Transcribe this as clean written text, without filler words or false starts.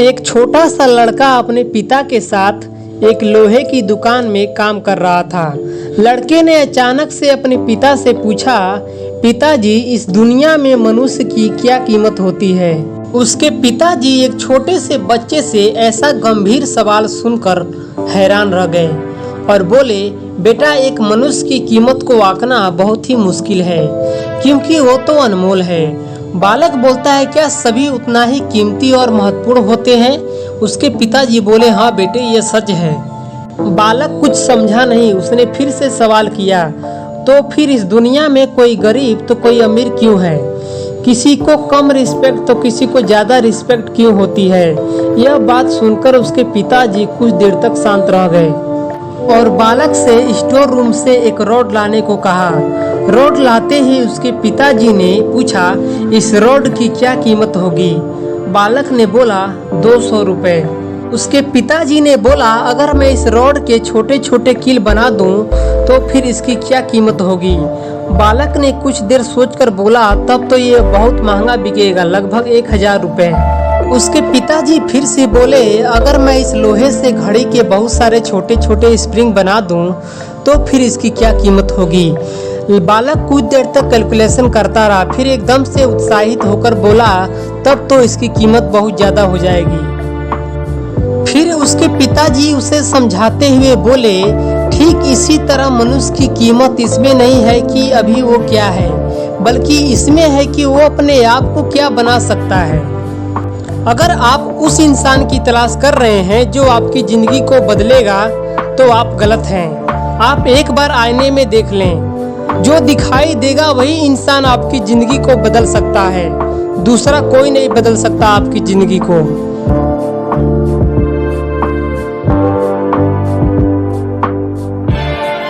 एक छोटा सा लड़का अपने पिता के साथ एक लोहे की दुकान में काम कर रहा था। लड़के ने अचानक से अपने पिता से पूछा, पिताजी, इस दुनिया में मनुष्य की क्या कीमत होती है? उसके पिताजी एक छोटे से बच्चे से ऐसा गंभीर सवाल सुनकर हैरान रह गए और बोले, बेटा, एक मनुष्य की कीमत को आंकना बहुत ही मुश्किल है, क्योंकि वो तो अनमोल है। बालक बोलता है, क्या सभी उतना ही कीमती और महत्वपूर्ण होते हैं? उसके पिताजी बोले, हाँ बेटे, ये सच है। बालक कुछ समझा नहीं। उसने फिर से सवाल किया, तो फिर इस दुनिया में कोई गरीब तो कोई अमीर क्यों है? किसी को कम रिस्पेक्ट तो किसी को ज्यादा रिस्पेक्ट क्यों होती है? यह बात सुनकर उसके पिताजी कुछ देर तक शांत रह गए और बालक से स्टोर रूम से एक रॉड लाने को कहा। रॉड लाते ही उसके पिताजी ने पूछा, इस रॉड की क्या कीमत होगी? बालक ने बोला, 200 रुपए। उसके पिताजी ने बोला, अगर मैं इस रॉड के छोटे छोटे कील बना दूं तो फिर इसकी क्या कीमत होगी? बालक ने कुछ देर सोचकर बोला, तब तो ये बहुत महंगा बिकेगा, लगभग 1000 रुपए। उसके पिताजी फिर से बोले, अगर मैं इस लोहे से घड़ी के बहुत सारे छोटे छोटे स्प्रिंग बना दूं तो फिर इसकी क्या कीमत होगी? बालक कुछ देर तक कैलकुलेशन करता रहा, फिर एकदम से उत्साहित होकर बोला, तब तो इसकी कीमत बहुत ज्यादा हो जाएगी। फिर उसके पिताजी उसे समझाते हुए बोले, ठीक इसी तरह मनुष्य की कीमत इसमें नहीं है कि अभी वो क्या है, बल्कि इसमें है कि वो अपने आप को क्या बना सकता है। अगर आप उस इंसान की तलाश कर रहे हैं जो आपकी जिंदगी को बदलेगा तो आप गलत हैं। आप एक बार आईने में देख लें, जो दिखाई देगा वही इंसान आपकी जिंदगी को बदल सकता है, दूसरा कोई नहीं बदल सकता आपकी जिंदगी को।